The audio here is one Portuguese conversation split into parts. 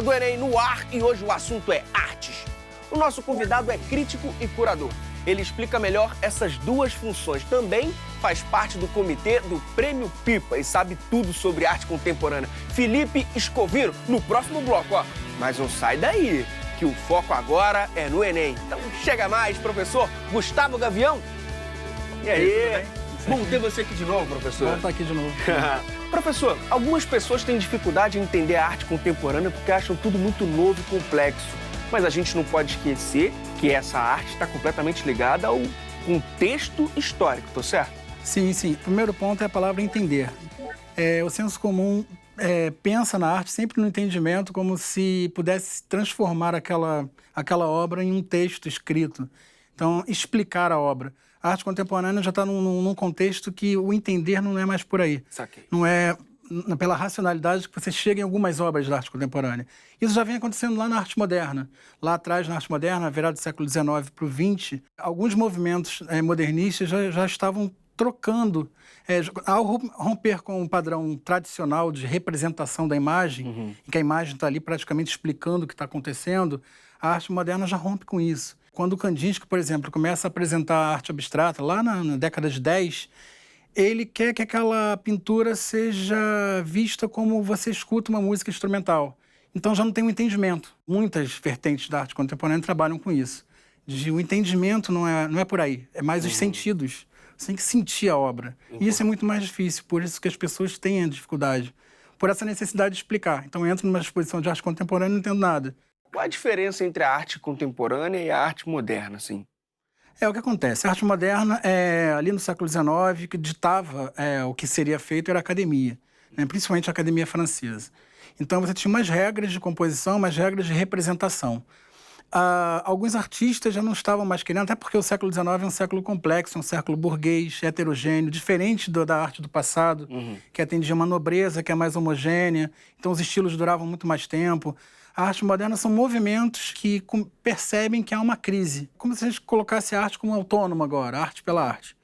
do Enem no ar e hoje o assunto é artes. O nosso convidado é crítico e curador. Ele explica melhor essas duas funções. Também faz parte do comitê do Prêmio Pipa e sabe tudo sobre arte contemporânea. Felipe Scovino, no próximo bloco, ó. Mas não sai daí, que o foco agora é no Enem. Então chega mais, professor Gustavo Gavião. E aí? Bom ter você aqui de novo, professor. Vamos estar aqui de novo. Professor, algumas pessoas têm dificuldade em entender a arte contemporânea porque acham tudo muito novo e complexo. Mas a gente não pode esquecer que essa arte está completamente ligada ao contexto histórico, tô certo? Sim, sim. O primeiro ponto é a palavra entender. O senso comum pensa na arte sempre no entendimento como se pudesse transformar aquela obra em um texto escrito. Então, explicar a obra. A arte contemporânea já está num contexto que o entender não é mais por aí. Saquei. Não é pela racionalidade que você chega em algumas obras da arte contemporânea. Isso já vem acontecendo lá na arte moderna. Lá atrás, na arte moderna, virada do século XIX para o XX, alguns movimentos modernistas já estavam trocando. Ao romper com o padrão tradicional de representação da imagem, em que a imagem está ali praticamente explicando o que está acontecendo, a arte moderna já rompe com isso. Quando o Kandinsky, por exemplo, começa a apresentar a arte abstrata, lá na década de 10, ele quer que aquela pintura seja vista como você escuta uma música instrumental. Então já não tem um entendimento. Muitas vertentes da arte contemporânea trabalham com isso. O entendimento não é por aí, é mais os sentidos. Você tem que sentir a obra. E isso é muito mais difícil, por isso que as pessoas têm a dificuldade. Por essa necessidade de explicar. Então eu entro numa exposição de arte contemporânea e não entendo nada. Qual a diferença entre a arte contemporânea e a arte moderna, assim? O que acontece. A arte moderna, ali no século XIX, que ditava o que seria feito era a academia, né? Principalmente a academia francesa. Então você tinha umas regras de composição, umas regras de representação. Alguns artistas já não estavam mais querendo, até porque o século XIX é um século complexo, um século burguês, heterogêneo, diferente da arte do passado, que atendia uma nobreza que é mais homogênea, então os estilos duravam muito mais tempo. A arte moderna são movimentos que percebem que há uma crise, como se a gente colocasse a arte como autônoma agora, arte pela arte.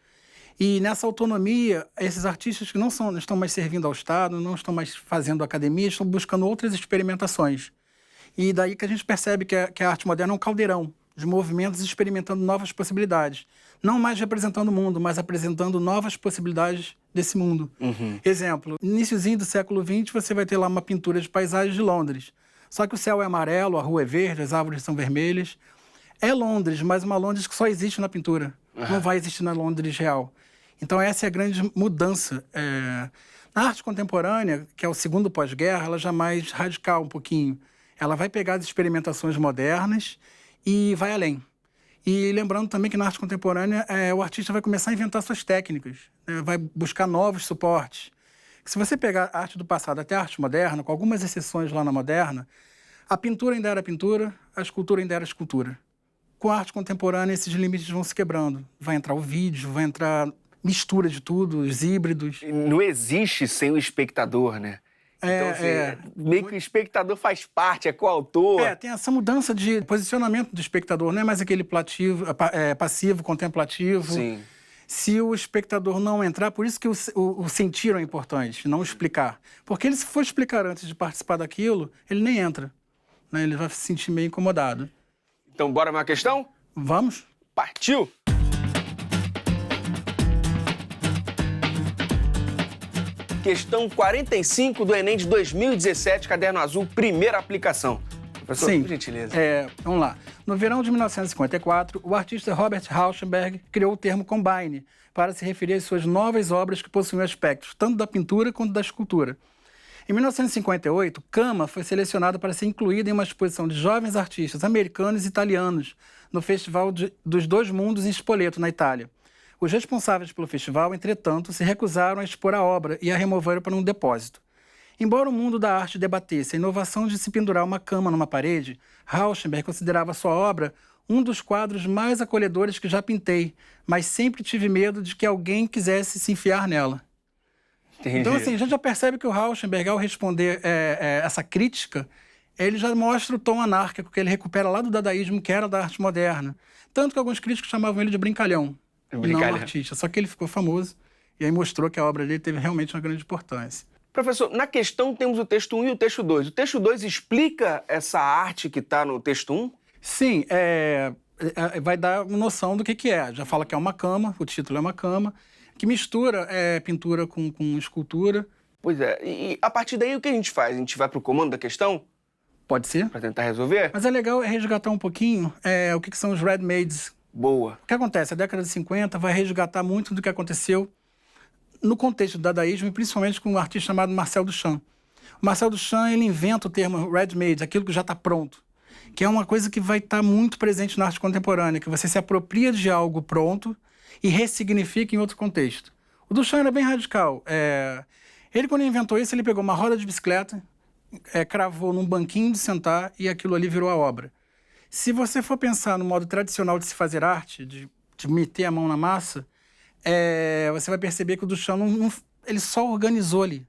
E nessa autonomia, esses artistas que não estão mais servindo ao Estado, não estão mais fazendo academia, estão buscando outras experimentações. E daí que a gente percebe que a arte moderna é um caldeirão de movimentos experimentando novas possibilidades. Não mais representando o mundo, mas apresentando novas possibilidades desse mundo. Exemplo, no iniciozinho do século XX, você vai ter lá uma pintura de paisagem de Londres. Só que o céu é amarelo, a rua é verde, as árvores são vermelhas. É Londres, mas uma Londres que só existe na pintura. Não vai existir na Londres real. Então essa é a grande mudança. Na arte contemporânea, que é o segundo pós-guerra, ela já é mais radical um pouquinho. Ela vai pegar as experimentações modernas e vai além. E lembrando também que na arte contemporânea o artista vai começar a inventar suas técnicas, né? Vai buscar novos suportes. Se você pegar a arte do passado até a arte moderna, com algumas exceções lá na moderna, a pintura ainda era pintura, a escultura ainda era escultura. Com a arte contemporânea, esses limites vão se quebrando. Vai entrar o vídeo, vai entrar mistura de tudo, os híbridos. Não existe sem o espectador, né? Então, meio que o espectador faz parte, é coautor. Tem essa mudança de posicionamento do espectador, não é mais aquele passivo, contemplativo. Sim. Se o espectador não entrar, por isso que o sentir é importante, não explicar. Porque ele, se for explicar antes de participar daquilo, ele nem entra, né? Ele vai se sentir meio incomodado. Então, bora uma questão? Vamos? Partiu! Questão 45 do Enem de 2017, caderno azul, primeira aplicação. Professor, sim, por gentileza. Vamos lá. No verão de 1954, o artista Robert Rauschenberg criou o termo combine para se referir às suas novas obras que possuíam aspectos tanto da pintura quanto da escultura. Em 1958, Cama foi selecionado para ser incluída em uma exposição de jovens artistas americanos e italianos no Festival dos Dois Mundos em Spoleto, na Itália. Os responsáveis pelo festival, entretanto, se recusaram a expor a obra e a removeram para um depósito. Embora o mundo da arte debatesse a inovação de se pendurar uma cama numa parede, Rauschenberg considerava sua obra um dos quadros mais acolhedores que já pintei, mas sempre tive medo de que alguém quisesse se enfiar nela. Entendi. Então, assim, a gente já percebe que o Rauschenberg, ao responder essa crítica, ele já mostra o tom anárquico que ele recupera lá do dadaísmo, que era da arte moderna. Tanto que alguns críticos chamavam ele de brincalhão, e não artista. Só que ele ficou famoso e aí mostrou que a obra dele teve realmente uma grande importância. Professor, na questão temos o texto 1 e o texto 2. O texto 2 explica essa arte que está no texto 1? Sim, vai dar uma noção do que é. Já fala que é uma cama, o título é uma cama, que mistura pintura com escultura. Pois é, e a partir daí o que a gente faz? A gente vai para o comando da questão? Pode ser. Para tentar resolver? Mas é legal resgatar um pouquinho o que são os ready-mades. Boa. O que acontece? A década de 50 vai resgatar muito do que aconteceu no contexto do dadaísmo, e principalmente com um artista chamado Marcel Duchamp. O Marcel Duchamp, ele inventa o termo ready-made, aquilo que já está pronto, que é uma coisa que vai estar muito presente na arte contemporânea, que você se apropria de algo pronto e ressignifica em outro contexto. O Duchamp era bem radical. Ele, quando inventou isso, ele pegou uma roda de bicicleta, cravou num banquinho de sentar e aquilo ali virou a obra. Se você for pensar no modo tradicional de se fazer arte, de meter a mão na massa, você vai perceber que o Duchamp ele só organizou ali.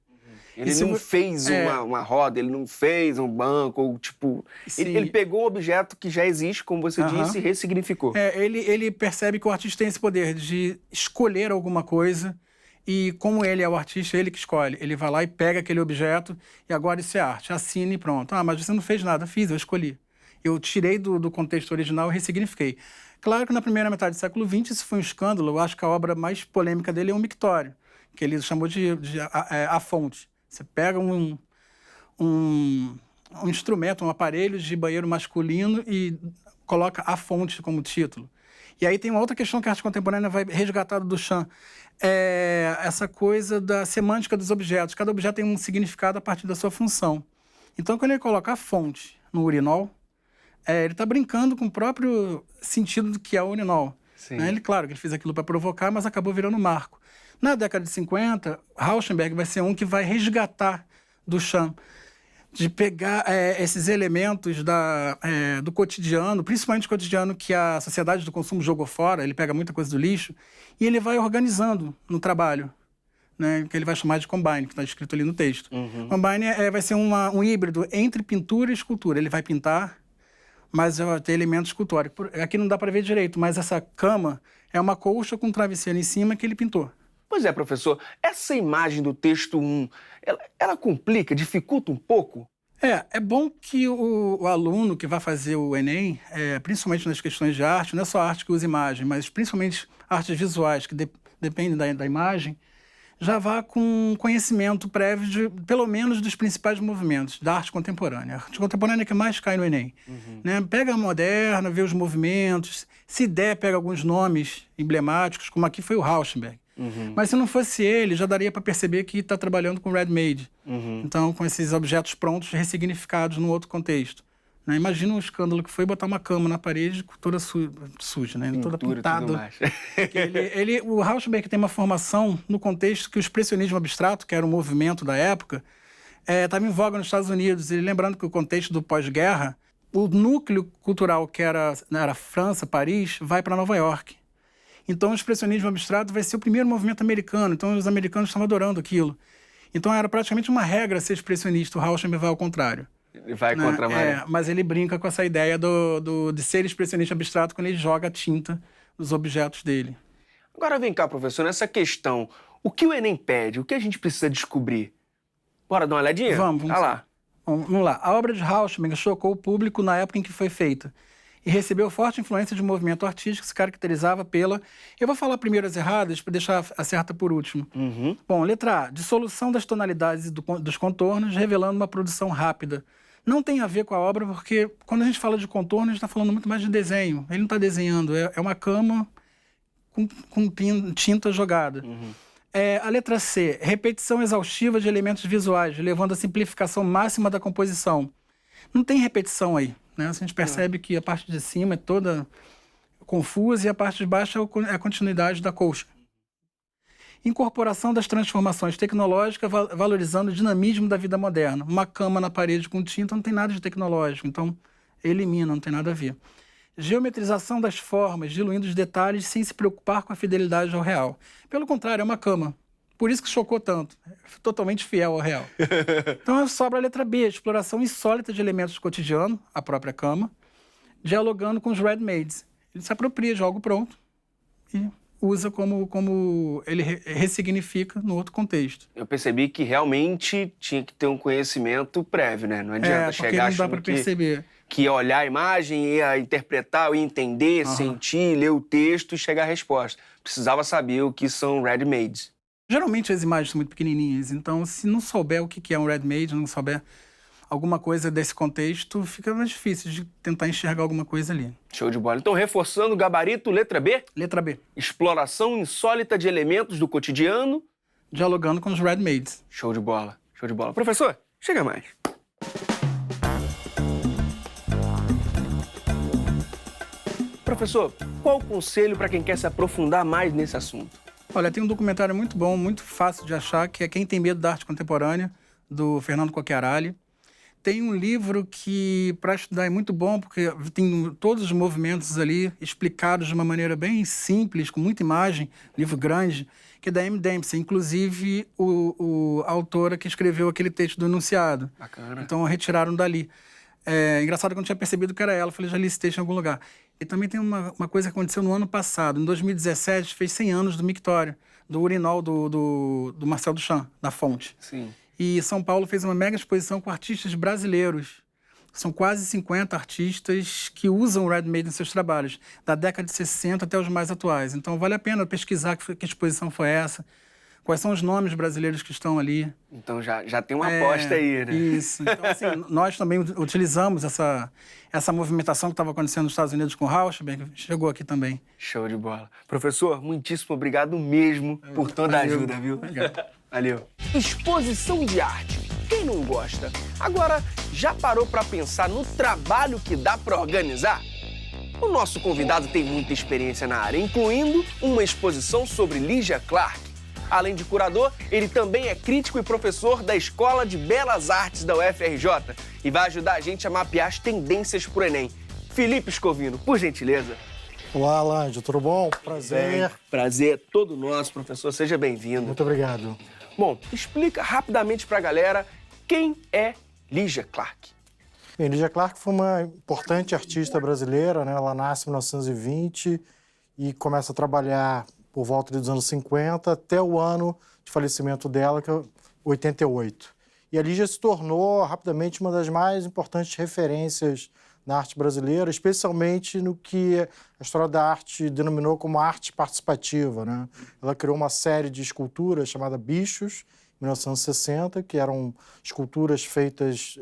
Ele não fez uma roda, ele não fez um banco, ou tipo... Ele pegou um objeto que já existe, como você disse, e ressignificou. Ele percebe que o artista tem esse poder de escolher alguma coisa, e como ele é o artista, ele que escolhe. Ele vai lá e pega aquele objeto, e agora isso é arte, assina e pronto. Ah, mas você não fez nada. Fiz, eu escolhi. Eu tirei do contexto original e ressignifiquei. Claro que na primeira metade do século XX isso foi um escândalo. Eu acho que a obra mais polêmica dele é o Mictório, que ele chamou de a fonte. Você pega um instrumento, um aparelho de banheiro masculino e coloca a fonte como título. E aí tem uma outra questão que a arte contemporânea vai resgatar do Duchamp. Essa coisa da semântica dos objetos. Cada objeto tem um significado a partir da sua função. Então, quando ele coloca a fonte no urinol, ele está brincando com o próprio sentido do que é o urinol. Né? Claro que ele fez aquilo para provocar, mas acabou virando marco. Na década de 50, Rauschenberg vai ser um que vai resgatar Duchamp, de pegar esses elementos do cotidiano, principalmente o cotidiano que a sociedade do consumo jogou fora, ele pega muita coisa do lixo, e ele vai organizando no trabalho, né, que ele vai chamar de combine, que está escrito ali no texto. Combine vai ser um híbrido entre pintura e escultura. Ele vai pintar, mas vai ter elementos escultóricos. Aqui não dá para ver direito, mas essa cama é uma colcha com um travesseiro em cima que ele pintou. Pois é, professor, essa imagem do texto 1, ela complica, dificulta um pouco? É bom que o aluno que vai fazer o Enem, principalmente nas questões de arte, não é só arte que usa imagem, mas principalmente artes visuais, que dependem da imagem, já vá com conhecimento prévio, pelo menos, dos principais movimentos da arte contemporânea. A arte contemporânea é que mais cai no Enem. Né? Pega a moderna, vê os movimentos, se der, pega alguns nomes emblemáticos, como aqui foi o Rauschenberg. Mas se não fosse ele, já daria para perceber que está trabalhando com ready-made. Então, com esses objetos prontos, ressignificados num outro contexto. Né? Imagina um escândalo que foi botar uma cama na parede toda suja, né? Toda pintada. O Rauschenberg tem uma formação no contexto que o expressionismo abstrato, que era um movimento da época, estava em voga nos Estados Unidos. E lembrando que o contexto do pós-guerra, o núcleo cultural que era França, Paris, vai para Nova York. Então, o expressionismo abstrato vai ser o primeiro movimento americano. Então, os americanos estavam adorando aquilo. Então, era praticamente uma regra ser expressionista. O Rauschenberg vai ao contrário. Ele vai contra a maré. Mas ele brinca com essa ideia de ser expressionista abstrato quando ele joga a tinta nos objetos dele. Agora, vem cá, professor, nessa questão. O que o Enem pede? O que a gente precisa descobrir? Bora dar uma olhadinha? Vamos lá. Vamos lá. A obra de Rauschenberg chocou o público na época em que foi feita e recebeu forte influência de um movimento artístico que se caracterizava pela... Eu vou falar primeiro as erradas para deixar a certa por último. Bom, letra A. Dissolução das tonalidades e dos contornos, revelando uma produção rápida. Não tem a ver com a obra, porque quando a gente fala de contorno, a gente está falando muito mais de desenho. Ele não está desenhando, é uma cama com tinta jogada. A letra C. Repetição exaustiva de elementos visuais, levando à simplificação máxima da composição. Não tem repetição aí. Né? A gente percebe que a parte de cima é toda confusa e a parte de baixo é a continuidade da colcha. Incorporação das transformações tecnológicas, valorizando o dinamismo da vida moderna. Uma cama na parede com tinta não tem nada de tecnológico, então elimina, não tem nada a ver. Geometrização das formas, diluindo os detalhes sem se preocupar com a fidelidade ao real. Pelo contrário, é uma cama. Por isso que chocou tanto. É totalmente fiel ao real. Então sobra a letra B, exploração insólita de elementos do cotidiano, a própria cama, dialogando com os ready-mades. Ele se apropria de algo pronto e usa como ele ressignifica no outro contexto. Eu percebi que realmente tinha que ter um conhecimento prévio, né? Não adianta chegar não dá para perceber. Que ia olhar a imagem, ia interpretar, ia entender, sentir, ler o texto e chegar à resposta. Precisava saber o que são ready-mades. Geralmente as imagens são muito pequenininhas, então se não souber o que é um ready-made, não souber alguma coisa desse contexto, fica mais difícil de tentar enxergar alguma coisa ali. Show de bola. Então, reforçando o gabarito, letra B? Letra B. Exploração insólita de elementos do cotidiano. Dialogando com os ready-mades. Show de bola, show de bola. Professor, chega mais. Professor, qual o conselho para quem quer se aprofundar mais nesse assunto? Olha, tem um documentário muito bom, muito fácil de achar, que é Quem Tem Medo da Arte Contemporânea, do Fernando Cocchiarelli. Tem um livro que, para estudar, é muito bom, porque tem todos os movimentos ali explicados de uma maneira bem simples, com muita imagem, livro grande, que é da Amy Dempsey, inclusive a autora que escreveu aquele texto do enunciado. Bacana. Então, retiraram dali. Engraçado que eu não tinha percebido que era ela, eu falei, já li esse texto em algum lugar. E também tem uma coisa que aconteceu no ano passado, em 2017, fez 100 anos do Mictório, do urinol do Marcel Duchamp, da Fonte. Sim. E São Paulo fez uma mega exposição com artistas brasileiros. São quase 50 artistas que usam o ready-made em seus trabalhos, da década de 60 até os mais atuais. Então, vale a pena pesquisar que exposição foi essa, quais são os nomes brasileiros que estão ali. Então, já tem uma aposta aí, né? Isso. Então, assim, nós também utilizamos essa movimentação que estava acontecendo nos Estados Unidos com o Rauschenberg, que chegou aqui também. Show de bola. Professor, muitíssimo obrigado mesmo por toda a ajuda, viu? Obrigado. Valeu. Exposição de arte. Quem não gosta? Agora, já parou para pensar no trabalho que dá para organizar? O nosso convidado tem muita experiência na área, incluindo uma exposição sobre Lygia Clark. Além de curador, ele também é crítico e professor da Escola de Belas Artes da UFRJ e vai ajudar a gente a mapear as tendências pro Enem. Felipe Scovino, por gentileza. Olá, Lândio, tudo bom? Prazer. Prazer é todo nosso, professor. Seja bem-vindo. Muito obrigado. Bom, explica rapidamente pra galera quem é Lygia Clark. Bem, Lygia Clark foi uma importante artista brasileira, né? Ela nasce em 1920 e começa a trabalhar por volta dos anos 50 até o ano de falecimento dela, que é 88. E a Lygia se tornou rapidamente uma das mais importantes referências na arte brasileira, especialmente no que a história da arte denominou como arte participativa, né? Ela criou uma série de esculturas chamada Bichos, em 1960, que eram esculturas feitas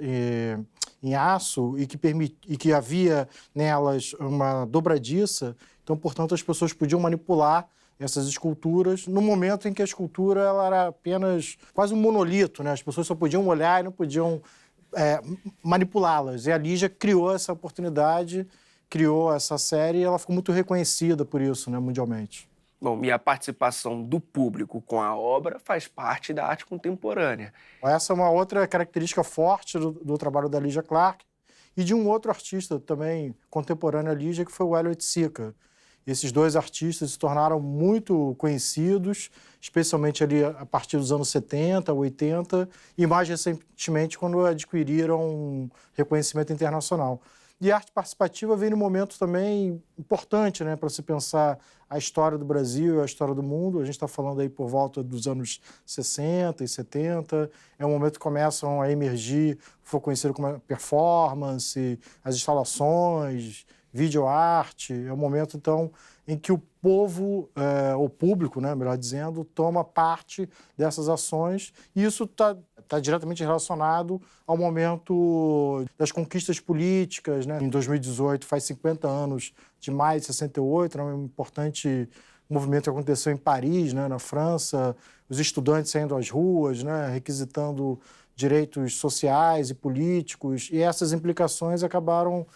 em aço e que havia nelas uma dobradiça. Então, portanto, as pessoas podiam manipular essas esculturas no momento em que a escultura ela era apenas quase um monolito, né? As pessoas só podiam olhar e não podiam manipulá-las. E a Lygia criou essa oportunidade, criou essa série e ela ficou muito reconhecida por isso, né, mundialmente. Bom, e a participação do público com a obra faz parte da arte contemporânea. Essa é uma outra característica forte do trabalho da Lygia Clark e de um outro artista também contemporâneo à Lygia, que foi o Elliot Sica. Esses dois artistas se tornaram muito conhecidos, especialmente ali a partir dos anos 70, 80, e mais recentemente quando adquiriram um reconhecimento internacional. E a arte participativa vem num momento também importante, né, para se pensar a história do Brasil e a história do mundo. A gente está falando aí por volta dos anos 60 e 70. É um momento que começam a emergir o que foi conhecido como performance, as instalações, videoarte. É um momento, então, em que o povo, o público, né, melhor dizendo, toma parte dessas ações. E isso está diretamente relacionado ao momento das conquistas políticas, né? Em 2018, faz 50 anos de maio de 68, né, um importante movimento que aconteceu em Paris, né, na França, os estudantes saindo às ruas, né, requisitando direitos sociais e políticos, e essas implicações acabaram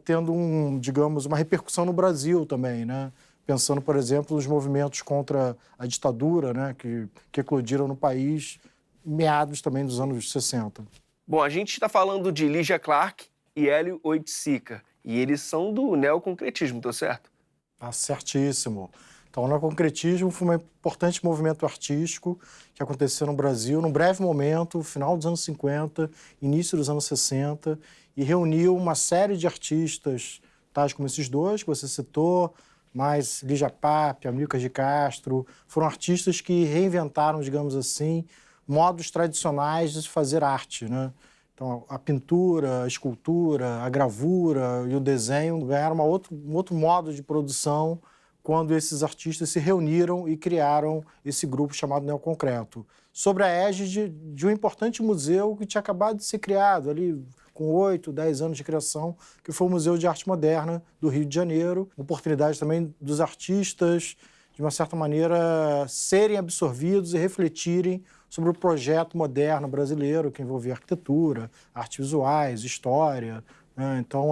tendo digamos, uma repercussão no Brasil também, né? Pensando, por exemplo, nos movimentos contra a ditadura, né, que eclodiram no país, meados também dos anos 60. Bom, a gente está falando de Lygia Clark e Hélio Oiticica, e eles são do neoconcretismo, tá certo? Tá certíssimo. Então, o neoconcretismo foi um importante movimento artístico que aconteceu no Brasil num breve momento, final dos anos 50, início dos anos 60, e reuniu uma série de artistas, tais como esses dois que você citou, mas Lígia Pape, Amilcar de Castro, foram artistas que reinventaram, digamos assim, modos tradicionais de se fazer arte, né? Então, a pintura, a escultura, a gravura e o desenho ganharam um outro modo de produção quando esses artistas se reuniram e criaram esse grupo chamado Neoconcreto, sob a égide de um importante museu que tinha acabado de ser criado ali, com 8, 10 anos de criação, que foi o Museu de Arte Moderna do Rio de Janeiro. Oportunidade também dos artistas, de uma certa maneira, serem absorvidos e refletirem sobre o projeto moderno brasileiro, que envolvia arquitetura, artes visuais, história, né? Então,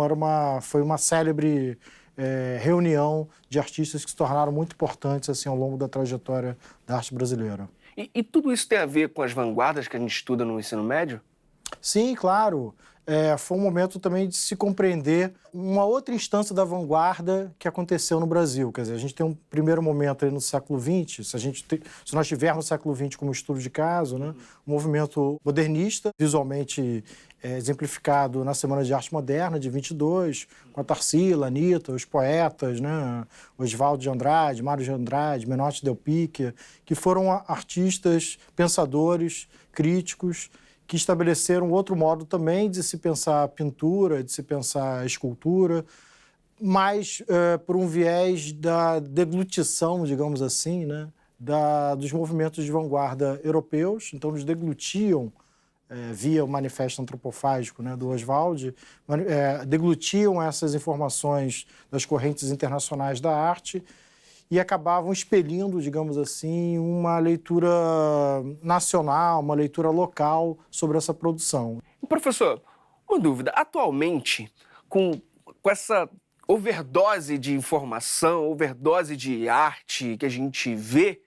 foi uma célebre reunião de artistas que se tornaram muito importantes assim, ao longo da trajetória da arte brasileira. E tudo isso tem a ver com as vanguardas que a gente estuda no ensino médio? Sim, claro. Foi um momento também de se compreender uma outra instância da vanguarda que aconteceu no Brasil. Quer dizer, a gente tem um primeiro momento aí no século XX, se nós tivermos o século XX como estudo de caso, né, um movimento modernista, visualmente exemplificado na Semana de Arte Moderna, de 22, com a Tarsila, a Anitta, os poetas, né, Oswaldo de Andrade, Mário de Andrade, Menotti Del Picchia, que foram artistas, pensadores, críticos, que estabeleceram outro modo também de se pensar a pintura, de se pensar a escultura, mas por um viés da deglutição, digamos assim, né, dos movimentos de vanguarda europeus. Então, eles deglutiam, via o Manifesto Antropofágico, né, do Oswald, deglutiam essas informações das correntes internacionais da arte e acabavam expelindo, digamos assim, uma leitura nacional, uma leitura local sobre essa produção. Professor, uma dúvida. Atualmente, com essa overdose de informação, overdose de arte que a gente vê,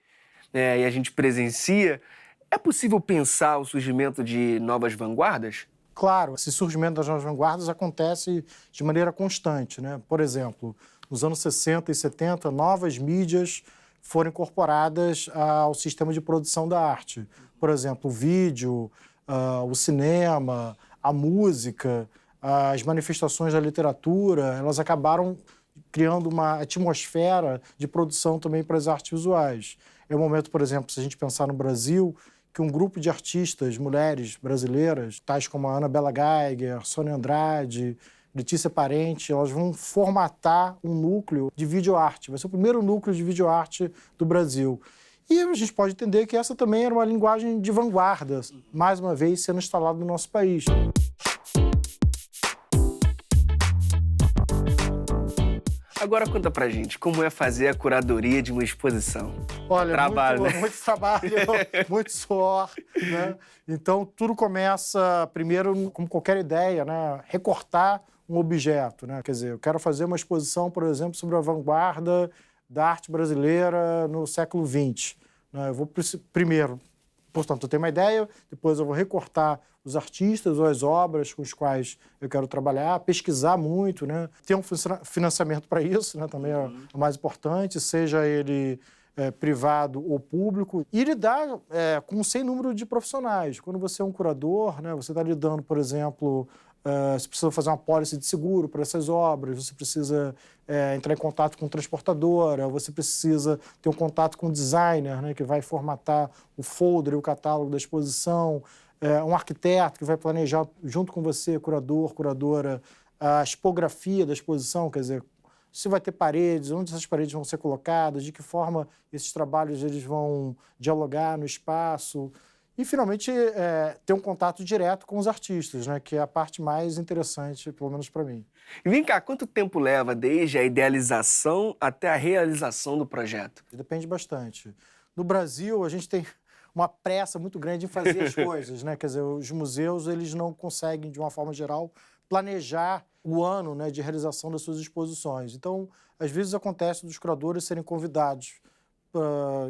né, e a gente presencia, é possível pensar o surgimento de novas vanguardas? Claro, esse surgimento das novas vanguardas acontece de maneira constante, né? Por exemplo, nos anos 60 e 70, novas mídias foram incorporadas ao sistema de produção da arte. Por exemplo, o vídeo, o cinema, a música, as manifestações da literatura, elas acabaram criando uma atmosfera de produção também para as artes visuais. É o momento, por exemplo, se a gente pensar no Brasil, que um grupo de artistas, mulheres brasileiras, tais como a Ana Bela Geiger, Sônia Andrade, Letícia Parente, elas vão formatar um núcleo de videoarte. Vai ser o primeiro núcleo de videoarte do Brasil. E a gente pode entender que essa também era uma linguagem de vanguarda, mais uma vez sendo instalada no nosso país. Agora conta pra gente, como é fazer a curadoria de uma exposição? Olha, Trabalho, né? muito trabalho, muito suor, né? Então, tudo começa, primeiro, como qualquer ideia, né? Recortar um objeto, né? Quer dizer, eu quero fazer uma exposição, por exemplo, sobre a vanguarda da arte brasileira no século XX. Né? Eu vou primeiro, portanto, eu tenho uma ideia, depois eu vou recortar os artistas ou as obras com os quais eu quero trabalhar, pesquisar muito, né? Ter um financiamento para isso, né? Também é o mais importante, seja ele privado ou público, e lidar com um sem número de profissionais. Quando você é um curador, né? Você está lidando, por exemplo, você precisa fazer uma pólice de seguro para essas obras, você precisa entrar em contato com transportadora, você precisa ter um contato com o designer, né, que vai formatar o folder e o catálogo da exposição, um arquiteto que vai planejar junto com você, curador, curadora, a expografia da exposição, quer dizer, se vai ter paredes, onde essas paredes vão ser colocadas, de que forma esses trabalhos eles vão dialogar no espaço. E, finalmente, ter um contato direto com os artistas, né? Que é a parte mais interessante, pelo menos para mim. E vem cá, quanto tempo leva desde a idealização até a realização do projeto? Depende bastante. No Brasil, a gente tem uma pressa muito grande em fazer as coisas, né? Quer dizer, os museus eles não conseguem, de uma forma geral, planejar o ano, né, de realização das suas exposições. Então, às vezes acontece dos curadores serem convidados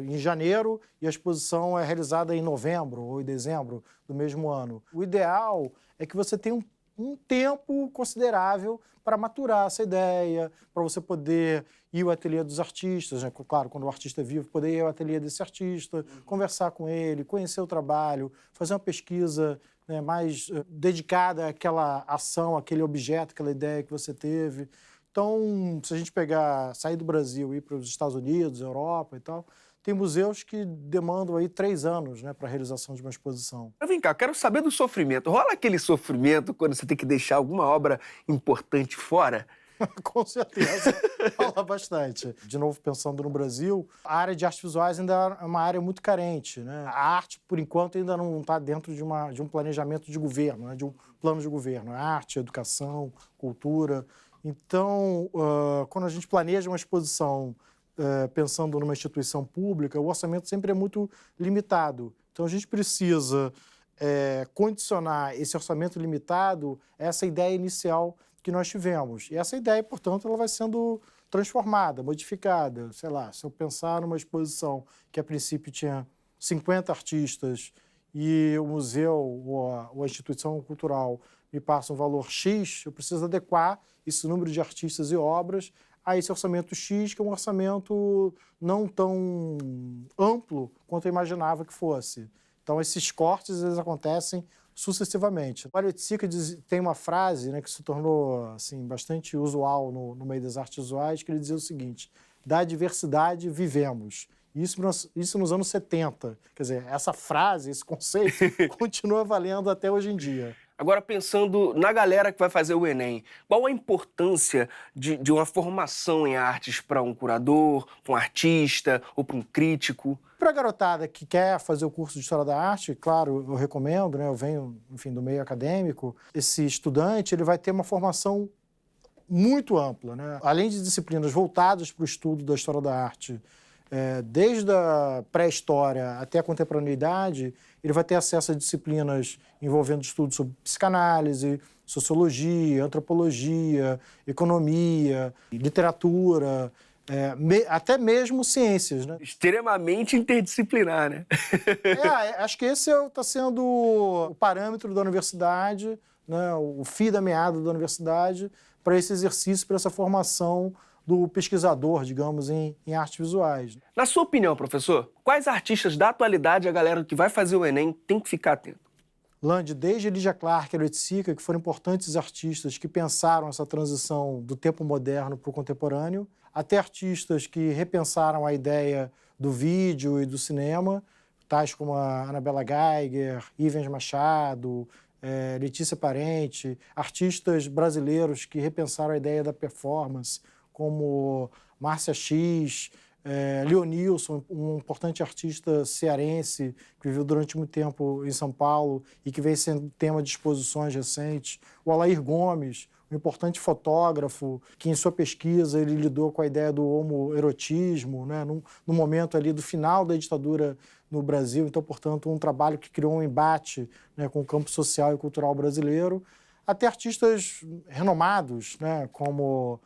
em janeiro e a exposição é realizada em novembro ou em dezembro do mesmo ano. O ideal é que você tenha um tempo considerável para maturar essa ideia, para você poder ir ao ateliê dos artistas, né? Claro, quando o artista é vivo, poder ir ao ateliê desse artista, conversar com ele, conhecer o trabalho, fazer uma pesquisa, né, mais dedicada àquela ação, àquele objeto, aquela ideia que você teve. Então, se a gente sair do Brasil e ir para os Estados Unidos, Europa e tal, tem museus que demandam aí 3 anos, né, para a realização de uma exposição. Mas vem cá, eu quero saber do sofrimento. Rola aquele sofrimento quando você tem que deixar alguma obra importante fora? Com certeza, fala bastante. De novo, pensando no Brasil, a área de artes visuais ainda é uma área muito carente, né? A arte, por enquanto, ainda não está dentro de um planejamento de governo, né? De um plano de governo. A arte, educação, cultura. Então, quando a gente planeja uma exposição pensando numa instituição pública, o orçamento sempre é muito limitado. Então, a gente precisa condicionar esse orçamento limitado a essa ideia inicial que nós tivemos. E essa ideia, portanto, ela vai sendo transformada, modificada. Sei lá, se eu pensar numa exposição que a princípio tinha 50 artistas e o museu ou a instituição cultural me passa um valor X, eu preciso adequar esse número de artistas e obras a esse orçamento X, que é um orçamento não tão amplo quanto eu imaginava que fosse. Então, esses cortes eles acontecem sucessivamente. O Elliott Sica tem uma frase, né, que se tornou assim, bastante usual no meio das artes visuais, que ele dizia o seguinte: da diversidade vivemos. Isso nos anos 70. Quer dizer, essa frase, esse conceito, continua valendo até hoje em dia. Agora, pensando na galera que vai fazer o Enem, qual a importância de uma formação em artes para um curador, para um artista ou para um crítico? Para a garotada que quer fazer o curso de História da Arte, claro, eu recomendo, né? Eu venho, enfim, do meio acadêmico. Esse estudante ele vai ter uma formação muito ampla, né? Além de disciplinas voltadas para o estudo da História da Arte, desde a pré-história até a contemporaneidade, ele vai ter acesso a disciplinas envolvendo estudos sobre psicanálise, sociologia, antropologia, economia, literatura, até mesmo ciências, né? Extremamente interdisciplinar, né? Acho que esse está sendo o parâmetro da universidade, né? O fio da meada da universidade para esse exercício, para essa formação do pesquisador, digamos, em artes visuais. Na sua opinião, professor, quais artistas da atualidade a galera que vai fazer o Enem tem que ficar atento? Land, desde Lygia Clark e Elliott Sica, que foram importantes artistas que pensaram essa transição do tempo moderno para o contemporâneo, até artistas que repensaram a ideia do vídeo e do cinema, tais como a Anabela Geiger, Ivens Machado, Letícia Parente, artistas brasileiros que repensaram a ideia da performance, como Márcia X, Leonilson, um importante artista cearense que viveu durante muito tempo em São Paulo e que vem sendo tema de exposições recentes. O Alair Gomes, um importante fotógrafo que, em sua pesquisa, ele lidou com a ideia do homoerotismo, né, no momento ali do final da ditadura no Brasil. Então, portanto, um trabalho que criou um embate, né, com o campo social e cultural brasileiro. Até artistas renomados, né, como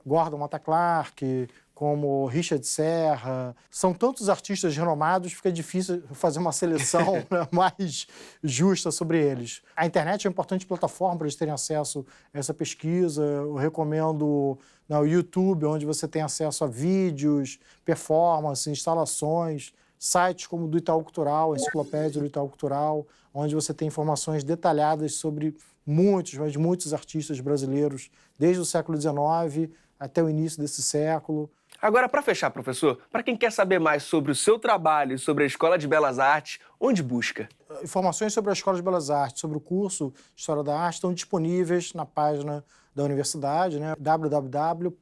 Gordon Matta Clark, como Richard Serra. São tantos artistas renomados, fica difícil fazer uma seleção né, mais justa sobre eles. A internet é uma importante plataforma para eles terem acesso a essa pesquisa. Eu recomendo o YouTube, onde você tem acesso a vídeos, performances, instalações, sites como o do Itaú Cultural, a enciclopédia do Itaú Cultural, onde você tem informações detalhadas sobre muitos artistas brasileiros, desde o século XIX até o início desse século. Agora, para fechar, professor, para quem quer saber mais sobre o seu trabalho e sobre a Escola de Belas Artes, onde busca? Informações sobre a Escola de Belas Artes, sobre o curso de História da Arte, estão disponíveis na página da universidade, né? www.ufrj.br.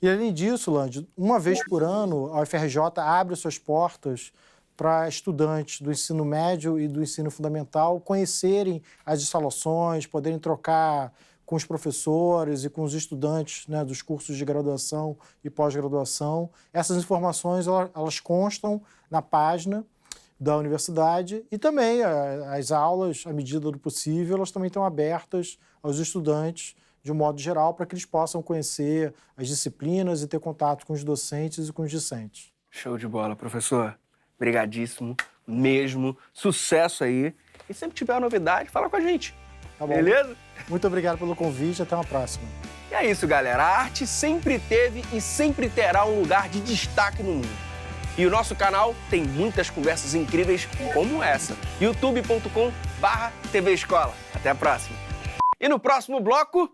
E, além disso, Land, uma vez por ano, a UFRJ abre suas portas para estudantes do ensino médio e do ensino fundamental conhecerem as instalações, poderem trocar com os professores e com os estudantes, né, dos cursos de graduação e pós-graduação. Essas informações elas constam na página da universidade e também as aulas, à medida do possível, elas também estão abertas aos estudantes de um modo geral para que eles possam conhecer as disciplinas e ter contato com os docentes e com os discentes. Show de bola, professor. Obrigadíssimo mesmo. Sucesso aí. E sempre tiver uma novidade, fala com a gente. Tá bom. Beleza? Muito obrigado pelo convite. Até uma próxima. E é isso, galera. A arte sempre teve e sempre terá um lugar de destaque no mundo. E o nosso canal tem muitas conversas incríveis como essa. youtube.com/TV Escola. Até a próxima. E no próximo bloco,